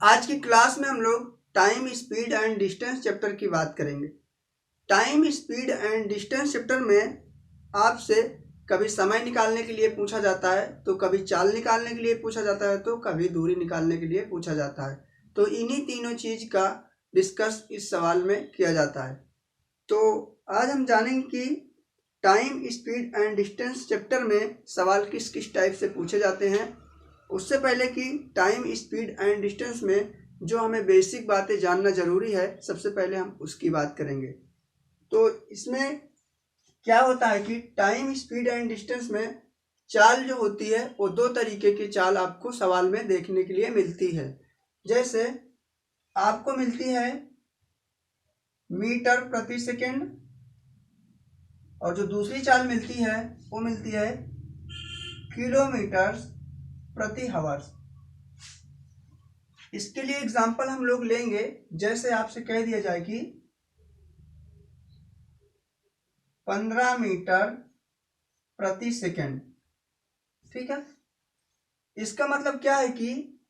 आज की क्लास में हम लोग time, speed and distance chapter की बात करेंगे। Time, speed and distance chapter में आपसे कभी समय निकालने के लिए पूछा जाता है, तो कभी चाल निकालने के लिए पूछा जाता है, तो कभी दूरी निकालने के लिए पूछा जाता है। तो इन्हीं तीनों चीज का डिस्कस इस सवाल में किया जाता है। तो आज हम जानेंगे कि time, speed and distance chapter में सवाल किस किस टाइप से पूछे जाते हैं। उससे पहले कि टाइम, स्पीड एंड डिस्टेंस में जो हमें बेसिक बातें जानना जरूरी है, सबसे पहले हम उसकी बात करेंगे। तो इसमें क्या होता है कि टाइम, स्पीड एंड डिस्टेंस में चाल जो होती है वो दो तरीके की चाल आपको सवाल में देखने के लिए मिलती है। जैसे आपको मिलती है मीटर प्रति सेकेंड, और जो दूसरी चाल मिलती है वो मिलती है किलोमीटर प्रति हावर्स। इसके लिए एग्जांपल हम लोग लेंगे। जैसे आपसे कह दिया जाए कि 15 मीटर प्रति सेकेंड, ठीक है। इसका मतलब क्या है कि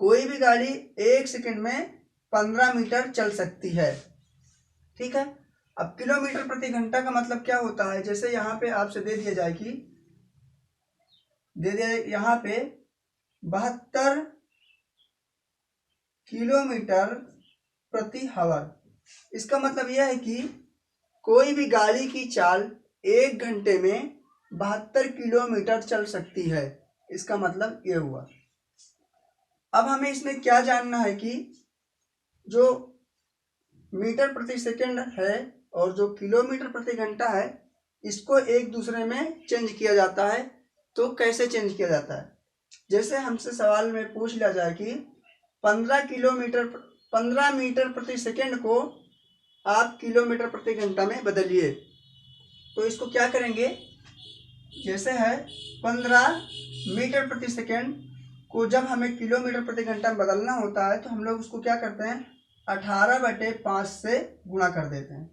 कोई भी गाड़ी 1 सेकेंड में 15 मीटर चल सकती है, ठीक है। अब किलोमीटर प्रति घंटा का मतलब क्या होता है? जैसे यहाँ पे आपसे दे दिया जाए कि यहाँ पे 72 किलोमीटर प्रति हावर। इसका मतलब यह है कि कोई भी गाड़ी की चाल 1 घंटे में 72 किलोमीटर चल सकती है। इसका मतलब ये हुआ। अब हमें इसमें क्या जानना है कि जो मीटर प्रति सेकंड है और जो किलोमीटर प्रति घंटा है, इसको एक दूसरे में चेंज किया जाता है। तो कैसे चेंज किया जाता है? जैसे हमसे सवाल में पूछ लिया जाए कि 15 मीटर प्रति सेकंड को आप किलोमीटर प्रति घंटा में बदलिए, तो इसको क्या करेंगे? जैसे है 15 मीटर प्रति सेकंड को जब हमें किलोमीटर प्रति घंटा में बदलना होता है, तो हम लोग उसको क्या करते हैं? 18/5 से गुणा कर देते हैं।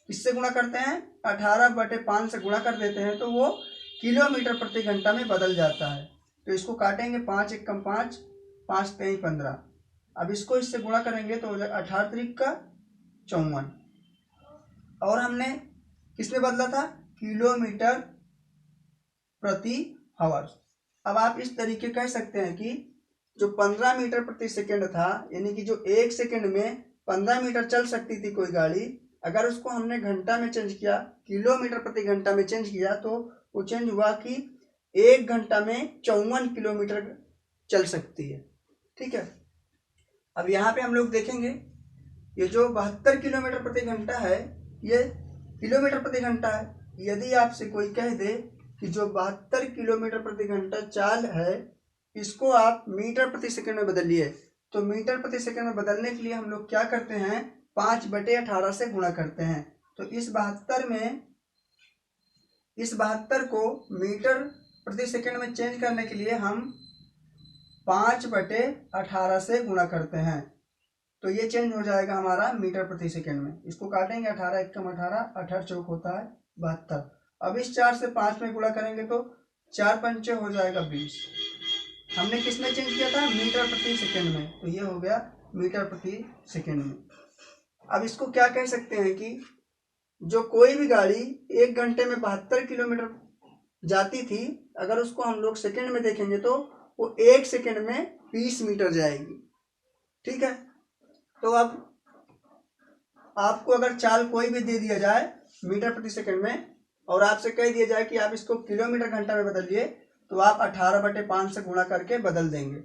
किससे गुणा करते हैं? 18/5 से गुणा कर देते हैं, तो वो किलोमीटर प्रति घंटा में बदल जाता है। तो इसको काटेंगे, 5 एकम 5, 5 तेई 15। अब इसको इससे गुणा करेंगे तो 18 त्रिक का 54। और हमने किसमें बदला था? किलोमीटर प्रति हावर। अब आप इस तरीके कह सकते हैं कि जो 15 मीटर प्रति सेकंड था, यानी कि जो 1 सेकंड में 15 मीटर चल सकती थी कोई गाड़ी, अगर उसको हमने घंटा में चेंज किया, किलोमीटर प्रति घंटा में चेंज किया, तो वो चेंज हुआ कि 1 घंटा में 54 किलोमीटर चल सकती है, ठीक है। अब यहाँ पे हम लोग देखेंगे, ये जो 72 किलोमीटर प्रति घंटा है, ये किलोमीटर प्रति घंटा है। यदि आपसे कोई कह दे कि जो 72 किलोमीटर प्रति घंटा चाल है, इसको आप मीटर प्रति सेकंड में बदलिए, तो मीटर प्रति सेकंड में बदलने के लिए हम लोग क्या करते हैं? 5/18 से गुणा करते हैं। तो इस 72 को मीटर प्रति सेकंड में चेंज करने के लिए हम 5/18 से गुणा करते हैं, तो ये चेंज हो जाएगा हमारा मीटर प्रति सेकंड में। इसको काटेंगे, 18 एकम 18, 18 चौक होता है 72। अब इस 4 से 5 में गुणा करेंगे तो 4 पंचे हो जाएगा 20। हमने किस में चेंज किया था? मीटर प्रति सेकंड में। तो ये हो गया मीटर प्रति सेकंड में। अब इसको क्या कह सकते हैं कि जो कोई भी गाड़ी 1 घंटे में 72 किलोमीटर जाती थी, अगर उसको हम लोग सेकंड में देखेंगे तो वो 1 सेकंड में 20 मीटर जाएगी, ठीक है। तो अब आपको अगर चाल कोई भी दे दिया जाए मीटर प्रति सेकंड में, और आपसे कह दिया जाए कि आप इसको किलोमीटर घंटा में बदलिए, तो आप 18/5 से गुणा करके बदल देंगे।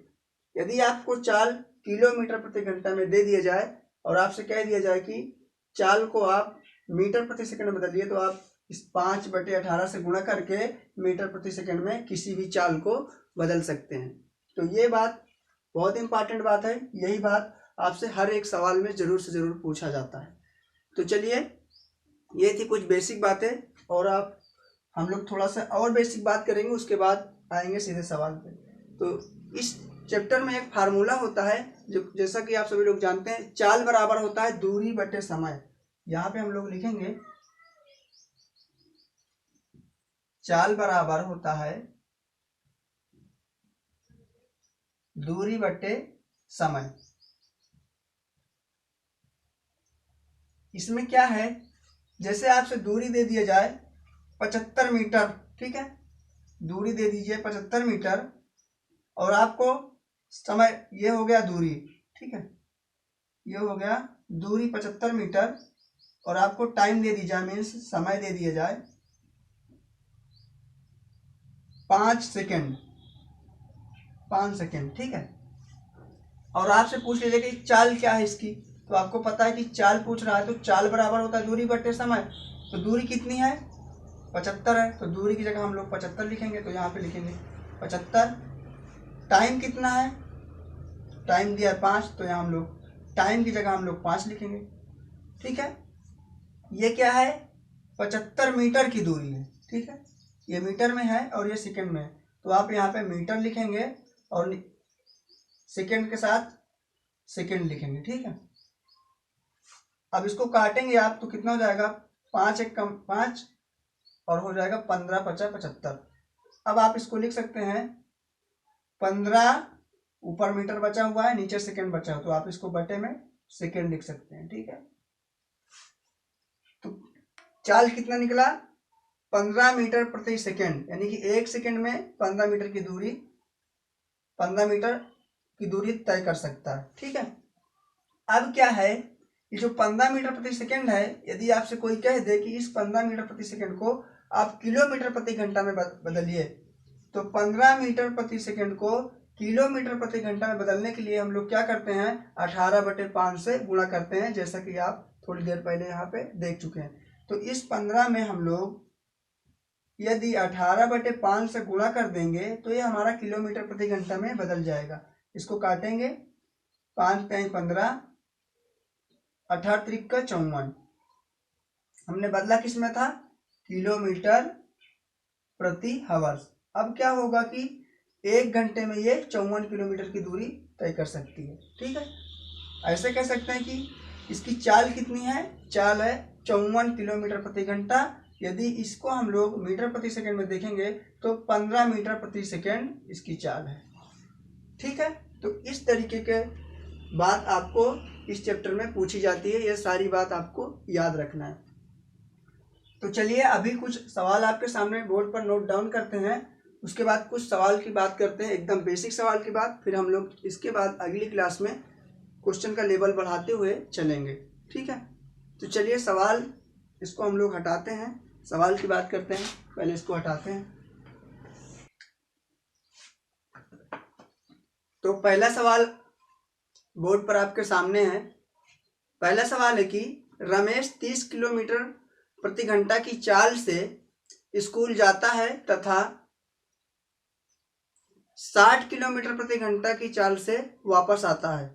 यदि आपको चाल किलोमीटर प्रति घंटा में दे दिया जाए और आपसे कह दिया जाए कि चाल को आप मीटर प्रति सेकंड में बदलिए, तो आप इस 5/18 से गुणा करके मीटर प्रति सेकंड में किसी भी चाल को बदल सकते हैं। तो ये बात बहुत इंपॉर्टेंट बात है। यही बात आपसे हर एक सवाल में जरूर से जरूर पूछा जाता है। तो चलिए, ये थी कुछ बेसिक बातें, और आप हम लोग थोड़ा सा और बेसिक बात करेंगे, उसके बाद आएंगे सीधे सवाल पे। तो इस चैप्टर में एक फार्मूला होता है, जो जैसा कि आप सभी लोग जानते हैं, चाल बराबर होता है दूरी बटे समय। यहाँ पे हम लोग लिखेंगे चाल बराबर होता है दूरी बटे समय। इसमें क्या है, जैसे आपसे दूरी दे दिया जाए 75 मीटर, ठीक है, दूरी दे दीजिए 75 मीटर, और आपको समय, ये हो गया दूरी, ठीक है, ये हो गया दूरी 75 मीटर, और आपको टाइम दे दी जाए, मीन्स समय दे दिया जाए 5 सेकेंड, 5 सेकेंड, ठीक है, और आपसे पूछ लीजिए कि चाल क्या है इसकी, तो आपको पता है कि चाल पूछ रहा है, तो चाल बराबर होता है दूरी बटे समय। तो दूरी कितनी है, 75 है, तो दूरी की जगह हम लोग 75 लिखेंगे, तो यहाँ पे लिखेंगे 75। टाइम कितना है, टाइम दिया है 5, तो यहाँ हम लोग टाइम की जगह हम लोग 5 लिखेंगे, ठीक है। ये क्या है, 75 मीटर की दूरी है, ठीक है, ये मीटर में है और ये सेकंड में है, तो आप यहाँ पे मीटर लिखेंगे और सेकंड के साथ सेकंड लिखेंगे, ठीक है। अब इसको काटेंगे आप तो कितना हो जाएगा, 5 एक कम 5, और हो जाएगा 15 पचा 75। अब आप इसको लिख सकते हैं 15, ऊपर मीटर बचा हुआ है, नीचे सेकंड बचा हुआ, तो आप इसको बटे में सेकंड लिख सकते हैं, ठीक है। तो चाल कितना निकला, 15 मीटर प्रति सेकंड, यानी कि 1 सेकंड में 15 मीटर की दूरी, 15 मीटर की दूरी तय कर सकता है, ठीक है। अब क्या है, ये जो 15 मीटर प्रति सेकंड है, यदि आपसे कोई कह दे कि इस 15 मीटर प्रति सेकंड को आप किलोमीटर प्रति घंटा में बदलिए, तो 15 मीटर प्रति सेकंड को किलोमीटर प्रति घंटा में बदलने के लिए हम लोग क्या करते हैं, 18/5 से गुणा करते हैं, जैसा कि आप थोड़ी देर पहले यहाँ पे देख चुके हैं। तो इस 15 में हम लोग यदि 18/5 से गुणा कर देंगे तो ये हमारा किलोमीटर प्रति घंटा में बदल जाएगा। इसको काटेंगे, 5 × 15, 18 त्रिक का 54, हमने बदला किस में था, किलोमीटर प्रति हावर्स। अब क्या होगा कि 1 घंटे में ये 54 किलोमीटर की दूरी तय कर सकती है, ठीक है। ऐसे कह सकते हैं कि इसकी चाल कितनी है, चाल है 54 किलोमीटर प्रति घंटा। यदि इसको हम लोग मीटर प्रति सेकंड में देखेंगे तो 15 मीटर प्रति सेकंड इसकी चाल है, ठीक है। तो इस तरीके के बात आपको इस चैप्टर में पूछी जाती है, ये सारी बात आपको याद रखना है। तो चलिए अभी कुछ सवाल आपके सामने बोर्ड पर नोट डाउन करते हैं, उसके बाद कुछ सवाल की बात करते हैं, एकदम बेसिक सवाल की बात, फिर हम लोग इसके बाद अगली क्लास में क्वेश्चन का लेवल बढ़ाते हुए चलेंगे, ठीक है। तो चलिए सवाल, इसको हम लोग हटाते हैं, सवाल की बात करते हैं, पहले इसको हटाते हैं। तो पहला सवाल बोर्ड पर आपके सामने है। पहला सवाल है कि रमेश 30 किलोमीटर प्रति घंटा की चाल से स्कूल जाता है तथा 60 किलोमीटर प्रति घंटा की चाल से वापस आता है,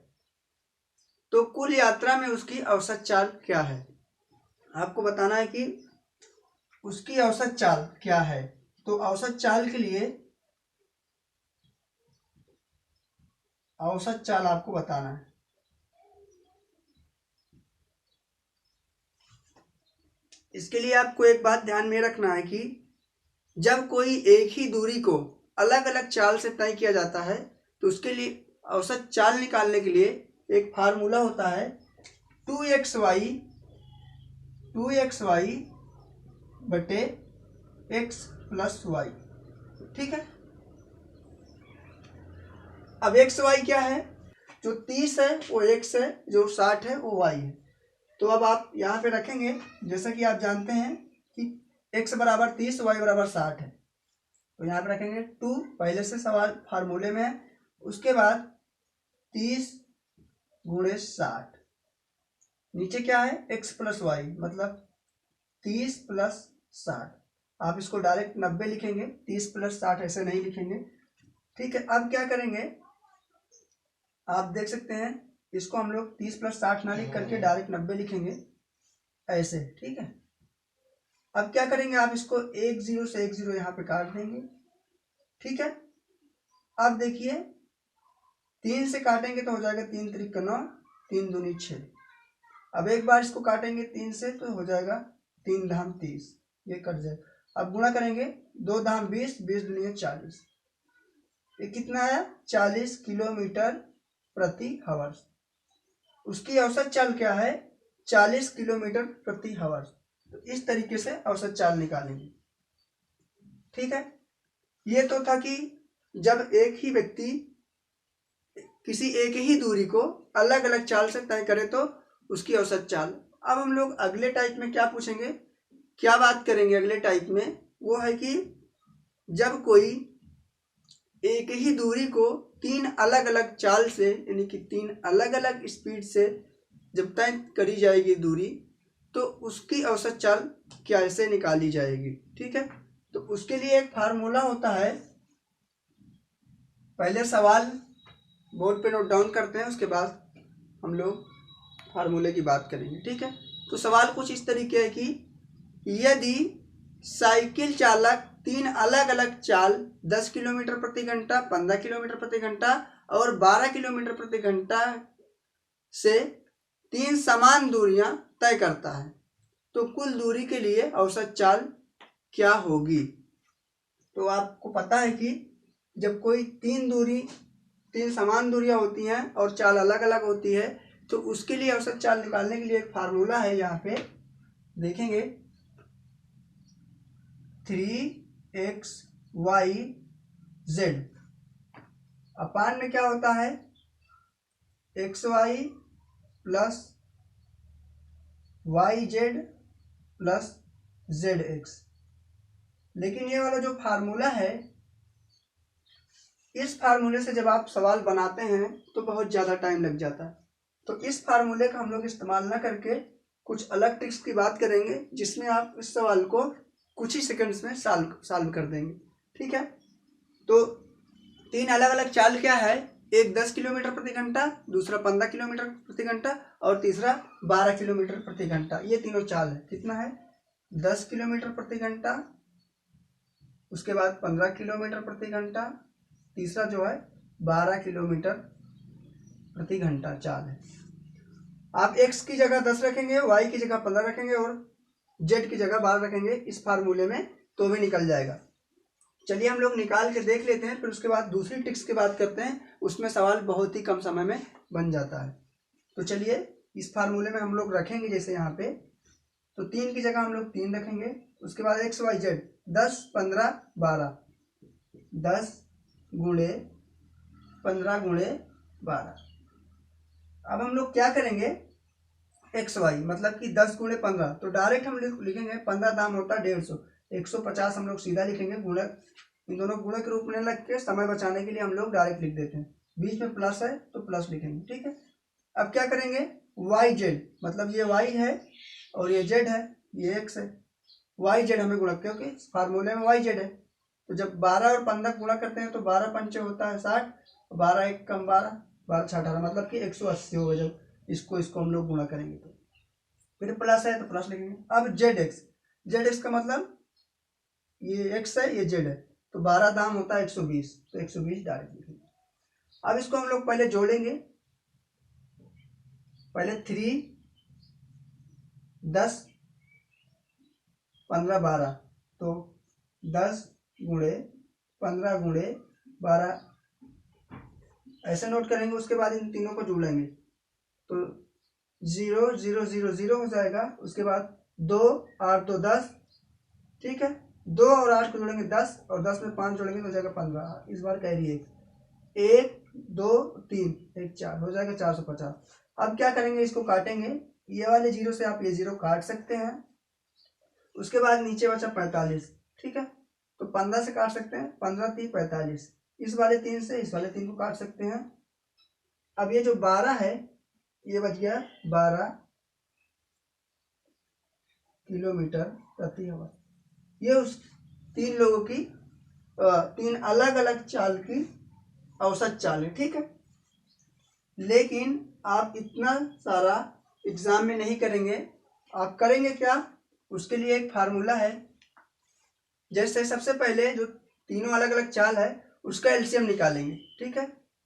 तो कुल यात्रा में उसकी औसत चाल क्या है। आपको बताना है कि उसकी औसत चाल क्या है। तो औसत चाल के लिए औसत चाल आपको बताना है। इसके लिए आपको एक बात ध्यान में रखना है कि जब कोई एक ही दूरी को अलग अलग चाल से तय किया जाता है तो उसके लिए औसत चाल निकालने के लिए एक फार्मूला होता है 2xy बटे x प्लस y, ठीक है। अब xy क्या है, जो 30 है वो x है, जो 60 है वो y है। तो अब आप यहाँ पे रखेंगे, जैसा कि आप जानते हैं कि x बराबर 30, y बराबर 60 है, तो यहाँ पे रखेंगे 2, पहले से सवाल फार्मूले में है, उसके बाद 30 × 60, नीचे क्या है x प्लस वाई, मतलब 30 + 60। आप इसको डायरेक्ट 90 लिखेंगे, 30 + 60 ऐसे नहीं लिखेंगे, ठीक है। अब क्या करेंगे, आप देख सकते हैं इसको हम लोग 30 + 60 ना लिख करके डायरेक्ट 90 लिखेंगे ऐसे, ठीक है। अब क्या करेंगे, आप इसको 1 0 से 1 0 यहाँ पे काट देंगे, ठीक है। अब देखिए 3 से काटेंगे तो हो जाएगा 3 × 3 = 9, 3 दूनी 6। अब एक बार इसको काटेंगे 3 से तो हो जाएगा 3 धाम 30, ये कट जाएगा। अब गुणा करेंगे 2 धाम 20, 20 दूनी 40, ये कितना आया 40 किलोमीटर प्रति हावर्स। उसकी औसत चाल क्या है, 40 किलोमीटर प्रति आवर। तो इस तरीके से औसत चाल निकालेंगे। ठीक है, ये तो था कि जब एक ही व्यक्ति किसी एक ही दूरी को अलग अलग चाल से तय करे तो उसकी औसत चाल। अब हम लोग अगले टाइप में क्या पूछेंगे, क्या बात करेंगे अगले टाइप में, वो है कि जब कोई एक ही दूरी को 3 अलग अलग चाल से यानी कि 3 अलग अलग स्पीड से जब तय करी जाएगी दूरी, तो उसकी औसत चाल कैसे निकाली जाएगी। ठीक है, तो उसके लिए एक फार्मूला होता है। पहले सवाल बोर्ड पे नोट डाउन करते हैं, उसके बाद हम लोग फार्मूले की बात करेंगे। ठीक है, तो सवाल कुछ इस तरीके है कि यदि साइकिल चालक 3 अलग अलग चाल 10 किलोमीटर प्रति घंटा, 15 किलोमीटर प्रति घंटा और 12 किलोमीटर प्रति घंटा से 3 समान दूरियां तय करता है, तो कुल दूरी के लिए औसत चाल क्या होगी। तो आपको पता है कि जब कोई 3 समान दूरियां होती हैं और चाल अलग अलग होती है, तो उसके लिए औसत चाल निकालने के लिए एक फार्मूला है। यहाँ पे देखेंगे 3xyz अपान में क्या होता है xy plus yz plus zx। लेकिन ये वाला जो फार्मूला है, इस फार्मूले से जब आप सवाल बनाते हैं तो बहुत ज़्यादा टाइम लग जाता है। तो इस फार्मूले का हम लोग इस्तेमाल ना करके कुछ अलग ट्रिक्स की बात करेंगे, जिसमें आप इस सवाल को कुछ ही सेकंड्स में सॉल्व कर देंगे। ठीक है, तो 3 अलग अलग चाल क्या है, एक 10 किलोमीटर प्रति घंटा, दूसरा 15 किलोमीटर प्रति घंटा और तीसरा 12 किलोमीटर प्रति घंटा। ये तीनों चाल है। कितना है, 10 किलोमीटर प्रति घंटा, उसके बाद 15 किलोमीटर प्रति घंटा, तीसरा जो है 12 किलोमीटर प्रति घंटा चाल है। आप x की जगह 10 रखेंगे, y की जगह 15 रखेंगे और z की जगह 12 रखेंगे इस फार्मूले में, तो भी निकल जाएगा। चलिए हम लोग निकाल के देख लेते हैं, फिर उसके बाद दूसरी ट्रिक्स की बात करते हैं। उसमें सवाल बहुत ही कम समय में बन जाता है। तो चलिए इस फार्मूले में हम लोग रखेंगे, जैसे यहाँ पे तो 3 की जगह हम लोग 3 रखेंगे, उसके बाद x y z 10 15 12, 10 गुणे 15 गुणे 12। अब हम लोग क्या करेंगे, एक्स वाई मतलब कि 10 गुणे 15, तो डायरेक्ट हम लिखेंगे 15 दाम होता है 150, 150 हम लोग सीधा लिखेंगे। गुणक, इन दोनों गुणक के रूप में लग के समय बचाने के लिए हम लोग डायरेक्ट लिख देते हैं। बीच में प्लस है तो प्लस लिखेंगे। ठीक है, अब क्या करेंगे, वाई जेड मतलब ये वाई है और ये जेड है, ये एक्स है। वाई जेड हमें गुणक, क्योंकि फार्मूले में वाई जेड है। तो जब 12 और 15 गुणा करते हैं तो 12 पंचे होता है 60, 12 एक कम 12, 12 6 18, मतलब कि 180 होगा जब इसको हम लोग गुणा करेंगे। तो फिर प्लस है तो प्लस लिखेंगे। अब जेड एक्स का मतलब ये एक्स है ये जेड है, तो 12 दाम होता है 120, तो 120 डायरेक्ट लिखेंगे। अब इसको हम लोग पहले जोड़ेंगे, पहले 3 10 15 12, तो 10 गुणे 15 गुणे 12 ऐसे नोट करेंगे। उसके बाद इन तीनों को जोड़ेंगे तो 0 0 0 0 हो जाएगा। उसके बाद 2 8 2 10, ठीक है, 2 और 8 को जोड़ेंगे 10 और 10 में 5 जोड़ेंगे तो हो जाएगा 15। इस बार कैरी 1 2 3 1 4 हो जाएगा 450। अब क्या करेंगे, इसको काटेंगे। ये वाले 0 से आप ये 0 काट सकते हैं। उसके बाद नीचे बचा 45, ठीक है, तो 15 से काट सकते हैं, 15 3 45। इस वाले 3 से इस वाले 3 को काट सकते हैं। अब ये जो 12 है ये बच गया 12 किलोमीटर प्रति आवर। ये उस 3 लोगों की 3 अलग अलग चाल की औसत चाल है। ठीक है, लेकिन आप इतना सारा एग्जाम में नहीं करेंगे। आप करेंगे क्या, उसके लिए एक फार्मूला है। जैसे सबसे पहले जो तीनों अलग अलग चाल है उसका एलसीएम निकालेंगे। ठीक है,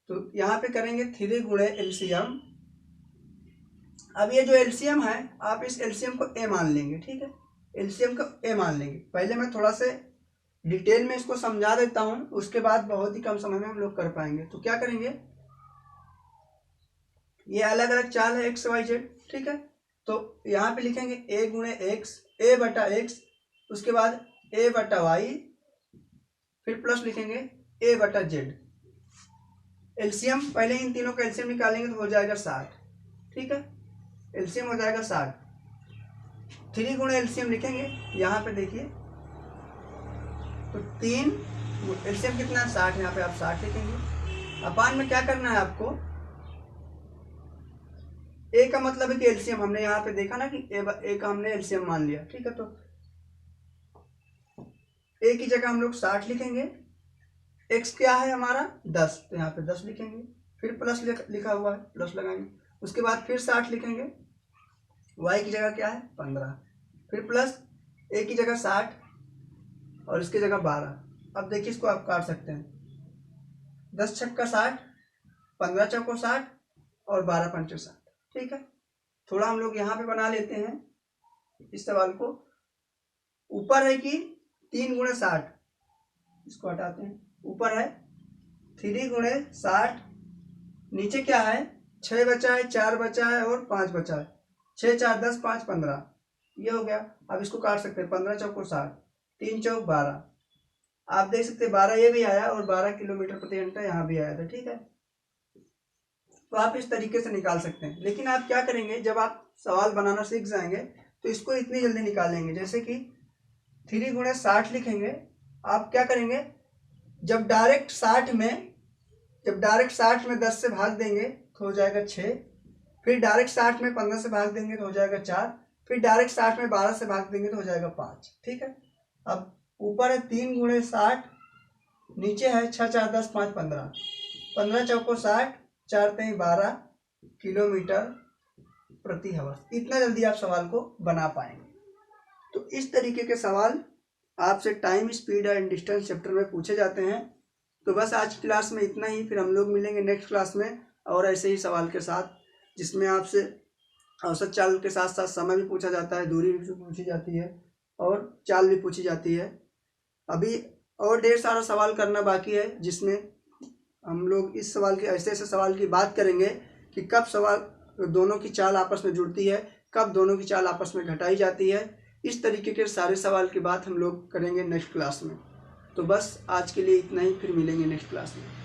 तो यहाँ पे करेंगे 3 गुणे एलसीएम। अब ये जो एलसीएम है आप इस एलसीएम को ए मान लेंगे। ठीक है, एलसीएम को ए मान लेंगे। पहले मैं थोड़ा से डिटेल में इसको समझा देता हूँ, उसके बाद बहुत ही कम समय में हम लोग कर पाएंगे। तो क्या करेंगे, ये अलग अलग चाल है एक्स वाई जेड, ठीक है, तो यहाँ पे लिखेंगे ए गुणे एक्स, ए बटा एक्स, उसके बाद ए बटा वाई, फिर प्लस लिखेंगे ए बटा जेड। एलसीएम पहले इन तीनों का एलसीएम निकालेंगे तो हो जाएगा 60। ठीक है, एलसीएम हो जाएगा 60। 3 गुणे एलसीएम लिखेंगे, यहाँ पे देखिए तो 3 एलसीएम कितना है 60, यहाँ पे आप 60 लिखेंगे। अपान में क्या करना है आपको, ए का मतलब है कि एलसीएम, हमने यहाँ पे देखा ना कि ए का हमने एलसीएम मान लिया। ठीक है, तो ए की जगह हम लोग 60 लिखेंगे, एक्स क्या है हमारा 10, तो यहाँ पे 10 लिखेंगे, फिर प्लस लिखा हुआ है प्लस लगाएंगे, उसके बाद फिर 60 लिखेंगे, वाई की जगह क्या है 15, फिर प्लस ए की जगह 60 और इसकी जगह 12। अब देखिए इसको आप काट सकते हैं, 10 छक्का 60, 15 चौको 60 और 12 पंचे 60। ठीक है, थोड़ा हम लोग यहाँ पे बना लेते हैं इस सवाल को। ऊपर है कि 3 गुणे 60, इसको हटाते हैं, ऊपर है 3 गुणे 60, नीचे क्या है 6 बचा है, 4 बचा है और 5 बचा है, 6 4 10 5 15, ये हो गया। अब इसको काट सकते हैं, 15 चौको 60, 3 चौक 12, आप देख सकते हैं 12 ये भी आया और 12 किलोमीटर प्रति घंटा यहाँ भी आया था। ठीक है, तो आप इस तरीके से निकाल सकते हैं। लेकिन आप क्या करेंगे, जब आप सवाल बनाना सीख जाएंगे तो इसको इतनी जल्दी निकालेंगे, जैसे कि 3 गुणे 60 लिखेंगे, आप क्या करेंगे, जब डायरेक्ट 60 में 10 से भाग देंगे तो हो जाएगा 6, फिर डायरेक्ट 60 में 15 से भाग देंगे तो हो जाएगा 4, फिर डायरेक्ट 60 में 12 से भाग देंगे तो हो जाएगा 5। ठीक है, अब ऊपर है 3 गुणे 60, नीचे है 6 4 10 5 15, 15 चौको 60, 4 3 12 किलोमीटर प्रति आवर। इतना जल्दी आप सवाल को बना पाएंगे। तो इस तरीके के सवाल आपसे time, speed and distance chapter में पूछे जाते हैं। तो बस आज की क्लास में इतना ही, फिर हम लोग मिलेंगे नेक्स्ट क्लास में और ऐसे ही सवाल के साथ, जिसमें आपसे औसत चाल के साथ साथ समय भी पूछा जाता है, दूरी भी पूछी जाती है और चाल भी पूछी जाती है। अभी और ढेर सारा सवाल करना बाकी है, जिसमें हम लोग इस सवाल के ऐसे सवाल की बात करेंगे कि कब सवाल दोनों की चाल आपस में जुड़ती है, कब दोनों की चाल आपस में घटाई जाती है। इस तरीके के सारे सवाल की बात हम लोग करेंगे नेक्स्ट क्लास में। तो बस आज के लिए इतना ही, फिर मिलेंगे नेक्स्ट क्लास में।